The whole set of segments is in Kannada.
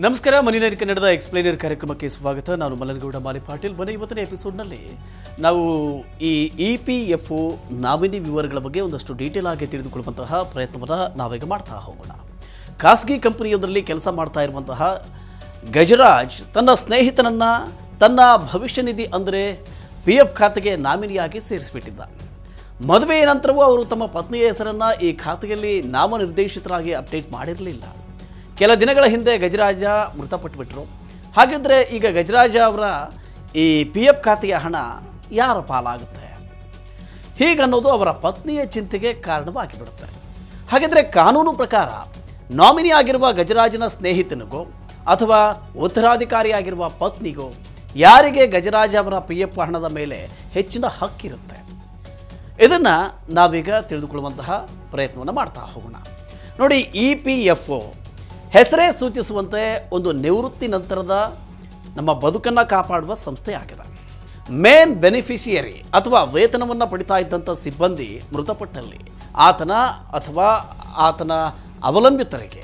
ನಮಸ್ಕಾರ ಮನಿನರಿ ಕನ್ನಡದ ಎಕ್ಸ್ಪ್ಲೇನರ್ ಕಾರ್ಯಕ್ರಮಕ್ಕೆ ಸ್ವಾಗತ. ನಾನು ಮಲ್ಲನಗೌಡ ಮಾಲಿ ಪಾಟೀಲ್. ಇವತ್ತಿನ ಎಪಿಸೋಡ್ನಲ್ಲಿ ನಾವು ಈ EPFO ನಾಮಿನಿ ವಿವರಗಳ ಬಗ್ಗೆ ಒಂದಷ್ಟು ಡೀಟೇಲ್ ಆಗಿ ತಿಳಿದುಕೊಳ್ಳುವಂತಹ ಪ್ರಯತ್ನವನ್ನು ನಾವೀಗ ಮಾಡ್ತಾ ಹೋಗೋಣ. ಖಾಸಗಿ ಕಂಪನಿಯೊಂದರಲ್ಲಿ ಕೆಲಸ ಮಾಡ್ತಾ ಇರುವಂತಹ ಗಜರಾಜ್ ತನ್ನ ಸ್ನೇಹಿತನನ್ನು ತನ್ನ ಭವಿಷ್ಯ ನಿಧಿ ಅಂದರೆ PF ಖಾತೆಗೆ ನಾಮಿನಿಯಾಗಿ ಸೇರಿಸಿಬಿಟ್ಟಿದ್ದ. ಮದುವೆಯ ನಂತರವೂ ಅವರು ತಮ್ಮ ಪತ್ನಿಯ ಹೆಸರನ್ನು ಈ ಖಾತೆಯಲ್ಲಿ ನಾಮನಿರ್ದೇಶಿತರಾಗಿ ಅಪ್ಡೇಟ್ ಮಾಡಿರಲಿಲ್ಲ. ಕೆಲ ದಿನಗಳ ಹಿಂದೆ ಗಜರಾಜ ಮೃತಪಟ್ಟುಬಿಟ್ರು. ಹಾಗಿದ್ರೆ ಈಗ ಗಜರಾಜ ಅವರ ಈ PF ಖಾತೆಯ ಹಣ ಯಾರ ಪಾಲಾಗುತ್ತೆ ಹೀಗನ್ನೋದು ಅವರ ಪತ್ನಿಯ ಚಿಂತೆಗೆ ಕಾರಣವಾಗಿಬಿಡುತ್ತೆ. ಹಾಗಿದ್ರೆ ಕಾನೂನು ಪ್ರಕಾರ ನಾಮಿನಿ ಆಗಿರುವ ಗಜರಾಜನ ಸ್ನೇಹಿತನಿಗೋ ಅಥವಾ ಉತ್ತರಾಧಿಕಾರಿಯಾಗಿರುವ ಪತ್ನಿಗೋ ಯಾರಿಗೆ ಗಜರಾಜ ಅವರ PF ಹಣದ ಮೇಲೆ ಹೆಚ್ಚಿನ ಹಕ್ಕಿರುತ್ತೆ? ಇದನ್ನು ನಾವೀಗ ತಿಳಿದುಕೊಳ್ಳುವಂತಹ ಪ್ರಯತ್ನವನ್ನು ಮಾಡ್ತಾ ಹೋಗೋಣ. ನೋಡಿ, EPFO ಹೆಸರೇ ಸೂಚಿಸುವಂತೆ ಒಂದು ನಿವೃತ್ತಿ ನಂತರದ ನಮ್ಮ ಬದುಕನ್ನು ಕಾಪಾಡುವ ಸಂಸ್ಥೆಯಾಗಿದೆ. ಮೇನ್ ಬೆನಿಫಿಷಿಯರಿ ಅಥವಾ ವೇತನವನ್ನು ಪಡಿತಾ ಇದ್ದಂಥ ಸಿಬ್ಬಂದಿ ಮೃತಪಟ್ಟಲ್ಲಿ ಆತನ ಅಥವಾ ಆತನ ಅವಲಂಬಿತರಿಗೆ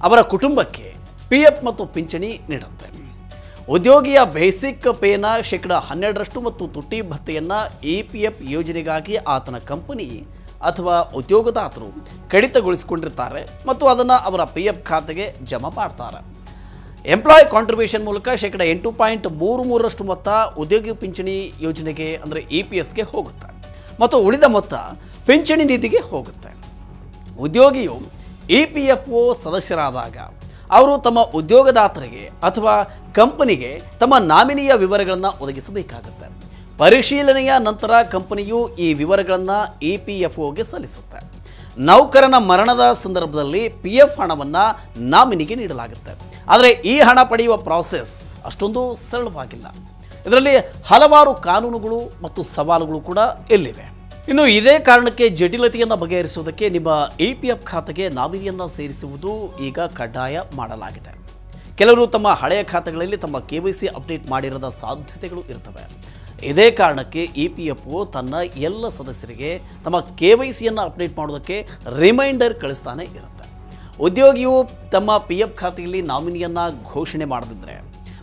ಅವರ ಕುಟುಂಬಕ್ಕೆ PF ಮತ್ತು ಪಿಂಚಣಿ ನೀಡುತ್ತೆ. ಉದ್ಯೋಗಿಯ ಬೇಸಿಕ್ ಪೇನ 12% ಮತ್ತು ತುಟ್ಟಿ ಭತ್ಯೆಯನ್ನು EPF ಯೋಜನೆಗಾಗಿ ಆತನ ಕಂಪನಿ ಅಥವಾ ಉದ್ಯೋಗದಾತರು ಕಡಿತಗೊಳಿಸಿಕೊಂಡಿರ್ತಾರೆ ಮತ್ತು ಅದನ್ನು ಅವರ PF ಖಾತೆಗೆ ಜಮಾ ಮಾಡ್ತಾರೆ. ಎಂಪ್ಲಾಯ್ ಕಾಂಟ್ರಿಬ್ಯೂಷನ್ ಮೂಲಕ 8.33% ಮೊತ್ತ ಉದ್ಯೋಗಿ ಪಿಂಚಣಿ ಯೋಜನೆಗೆ ಅಂದರೆ EPSಗೆ ಹೋಗುತ್ತೆ ಮತ್ತು ಉಳಿದ ಮೊತ್ತ ಪಿಂಚಣಿ ನಿಧಿಗೆ ಹೋಗುತ್ತೆ. ಉದ್ಯೋಗಿಯು EPFO ಸದಸ್ಯರಾದಾಗ ಅವರು ತಮ್ಮ ಉದ್ಯೋಗದಾತರಿಗೆ ಅಥವಾ ಕಂಪನಿಗೆ ತಮ್ಮ ನಾಮಿನಿಯ ವಿವರಗಳನ್ನು ಒದಗಿಸಬೇಕಾಗುತ್ತೆ. ಪರಿಶೀಲನೆಯ ನಂತರ ಕಂಪನಿಯು ಈ ವಿವರಗಳನ್ನು EPFOಗೆ ಸಲ್ಲಿಸುತ್ತೆ. ನೌಕರನ ಮರಣದ ಸಂದರ್ಭದಲ್ಲಿ PF ಹಣವನ್ನು ನಾಮಿನಿಗೆ ನೀಡಲಾಗುತ್ತೆ. ಆದರೆ ಈ ಹಣ ಪಡೆಯುವ ಪ್ರಾಸೆಸ್ ಅಷ್ಟೊಂದು ಸರಳವಾಗಿಲ್ಲ. ಇದರಲ್ಲಿ ಹಲವಾರು ಕಾನೂನುಗಳು ಮತ್ತು ಸವಾಲುಗಳು ಕೂಡ ಇಲ್ಲಿವೆ. ಇನ್ನು ಇದೇ ಕಾರಣಕ್ಕೆ ಜಟಿಲತೆಯನ್ನು ಬಗೆಹರಿಸುವುದಕ್ಕೆ ನಿಮ್ಮ EPF ಖಾತೆಗೆ ನಾಮಿನಿಯನ್ನು ಸೇರಿಸುವುದು ಈಗ ಕಡ್ಡಾಯ ಮಾಡಲಾಗಿದೆ. ಕೆಲವರು ತಮ್ಮ ಹಳೆಯ ಖಾತೆಗಳಲ್ಲಿ ತಮ್ಮ KYC ಅಪ್ಡೇಟ್ ಮಾಡಿರದ ಸಾಧ್ಯತೆಗಳು ಇರ್ತವೆ. ಇದೇ ಕಾರಣಕ್ಕೆ EPFO ತನ್ನ ಎಲ್ಲ ಸದಸ್ಯರಿಗೆ ತಮ್ಮ KYCಯನ್ನು ಅಪ್ಡೇಟ್ ಮಾಡೋದಕ್ಕೆ ರಿಮೈಂಡರ್ ಕಳಿಸ್ತಾನೆ ಇರುತ್ತೆ. ಉದ್ಯೋಗಿಯು ತಮ್ಮ PF ಖಾತೆಯಲ್ಲಿ ನಾಮಿನಿಯನ್ನು ಘೋಷಣೆ ಮಾಡದಿದ್ದರೆ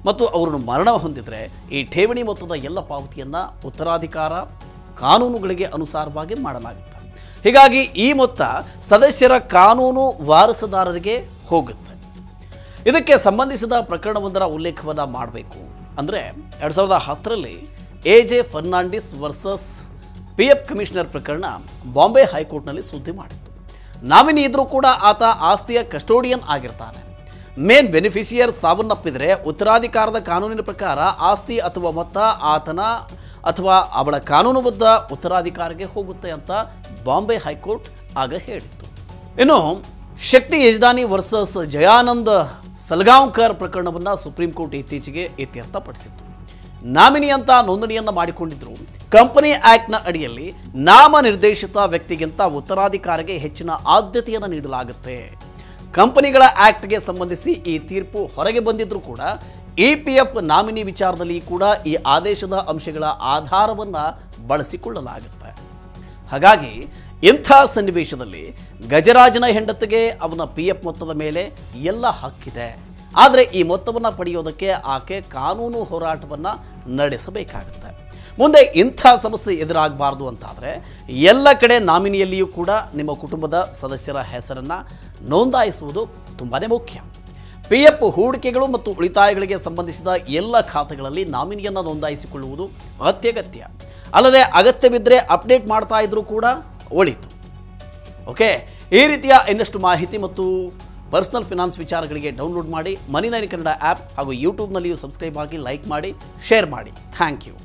ಮತ್ತು ಅವರನ್ನು ಮರಣ ಹೊಂದಿದರೆ ಈ ಠೇವಣಿ ಮೊತ್ತದ ಎಲ್ಲ ಪಾವತಿಯನ್ನು ಉತ್ತರಾಧಿಕಾರ ಕಾನೂನುಗಳಿಗೆ ಅನುಸಾರವಾಗಿ ಮಾಡಲಾಗುತ್ತೆ. ಹೀಗಾಗಿ ಈ ಮೊತ್ತ ಸದಸ್ಯರ ಕಾನೂನು ವಾರಸುದಾರರಿಗೆ ಹೋಗುತ್ತೆ. ಇದಕ್ಕೆ ಸಂಬಂಧಿಸಿದ ಪ್ರಕರಣವೊಂದರ ಉಲ್ಲೇಖವನ್ನು ಮಾಡಬೇಕು. ಅಂದರೆ 2010ರಲ್ಲಿ AJ Fernandes versus PF commissioner ಪ್ರಕರಣ ಬಾಂಬೆ ಹೈಕೋರ್ಟ್ನಲ್ಲಿ ಸುದ್ದಿ ಮಾಡಿತ್ತು. ನಾಮಿನಿ ಇದ್ರೂ ಕೂಡ ಆತ ಆಸ್ತಿಯ ಕಸ್ಟೋಡಿಯನ್ ಆಗಿರ್ತಾನೆ. ಮೇನ್ ಬೆನಿಫಿಷಿಯರ್ ಸಾವನ್ನಪ್ಪಿದರೆ ಉತ್ತರಾಧಿಕಾರದ ಕಾನೂನಿನ ಪ್ರಕಾರ ಆಸ್ತಿ ಅಥವಾ ಮೊತ್ತ ಆತನ ಅಥವಾ ಅವಳ ಕಾನೂನುಬದ್ಧ ಉತ್ತರಾಧಿಕಾರಿಗೆ ಹೋಗುತ್ತೆ ಅಂತ ಬಾಂಬೆ ಹೈಕೋರ್ಟ್ ಆಗ ಹೇಳಿತ್ತು. ಇನ್ನು ಶಕ್ತಿ ಯಜದಾನಿ ವರ್ಸಸ್ ಜಯಾನಂದ್ ಸಲ್ಗಾಂವ್ಕರ್ ಪ್ರಕರಣವನ್ನು ಸುಪ್ರೀಂ ಕೋರ್ಟ್ ಇತ್ತೀಚೆಗೆ ಇತ್ಯರ್ಥಪಡಿಸಿತ್ತು. ನಾಮಿನಿ ಅಂತ ನೋಂದಣಿಯನ್ನು ಮಾಡಿಕೊಂಡಿದ್ರು. ಕಂಪನಿ ಆ್ಯಕ್ಟ್ನ ಅಡಿಯಲ್ಲಿ ನಾಮನಿರ್ದೇಶಿತ ವ್ಯಕ್ತಿಗಿಂತ ಉತ್ತರಾಧಿಕಾರಿಗೆ ಹೆಚ್ಚಿನ ಆದ್ಯತೆಯನ್ನು ನೀಡಲಾಗುತ್ತೆ. ಕಂಪನಿಗಳ ಆ್ಯಕ್ಟ್ಗೆ ಸಂಬಂಧಿಸಿ ಈ ತೀರ್ಪು ಹೊರಗೆ ಬಂದಿದ್ರೂ ಕೂಡ EPF ನಾಮಿನಿ ವಿಚಾರದಲ್ಲಿ ಕೂಡ ಈ ಆದೇಶದ ಅಂಶಗಳ ಆಧಾರವನ್ನು ಬಳಸಿಕೊಳ್ಳಲಾಗುತ್ತೆ. ಹಾಗಾಗಿ ಇಂಥ ಸನ್ನಿವೇಶದಲ್ಲಿ ಗಜರಾಜನ ಹೆಂಡತಿಗೆ ಅವನ PF ಮೊತ್ತದ ಮೇಲೆ ಎಲ್ಲ ಹಕ್ಕಿದೆ. ಆದರೆ ಈ ಮೊತ್ತವನ್ನು ಪಡೆಯೋದಕ್ಕೆ ಆಕೆ ಕಾನೂನು ಹೋರಾಟವನ್ನು ನಡೆಸಬೇಕಾಗುತ್ತೆ. ಮುಂದೆ ಇಂಥ ಸಮಸ್ಯೆ ಎದುರಾಗಬಾರ್ದು ಅಂತಾದರೆ ಎಲ್ಲ ಕಡೆ ನಾಮಿನಿಯಲ್ಲಿಯೂ ಕೂಡ ನಿಮ್ಮ ಕುಟುಂಬದ ಸದಸ್ಯರ ಹೆಸರನ್ನು ನೋಂದಾಯಿಸುವುದು ತುಂಬಾ ಮುಖ್ಯ. PF ಹೂಡಿಕೆಗಳು ಮತ್ತು ಉಳಿತಾಯಗಳಿಗೆ ಸಂಬಂಧಿಸಿದ ಎಲ್ಲ ಖಾತೆಗಳಲ್ಲಿ ನಾಮಿನಿಯನ್ನು ನೋಂದಾಯಿಸಿಕೊಳ್ಳುವುದು ಅತ್ಯಗತ್ಯ. ಅಲ್ಲದೆ ಅಗತ್ಯವಿದ್ದರೆ ಅಪ್ಡೇಟ್ ಮಾಡ್ತಾ ಇದ್ರೂ ಕೂಡ ಒಳಿತು. ಓಕೆ, ಈ ರೀತಿಯ ಇನ್ನಷ್ಟು ಮಾಹಿತಿ ಮತ್ತು ಪರ್ಸನಲ್ ಫಿನಾನ್ಸ್ ವಿಚಾರಗಳಿಗೆ ಡೌನ್ಲೋಡ್ ಮಾಡಿ ಮನಿ9 ಕನ್ನಡ ಆ್ಯಪ್ ಹಾಗೂ ಯೂಟ್ಯೂಬ್ನಲ್ಲಿಯೂ ಸಬ್ಸ್ಕ್ರೈಬ್ ಆಗಿ, ಲೈಕ್ ಮಾಡಿ, ಶೇರ್ ಮಾಡಿ. Thank you.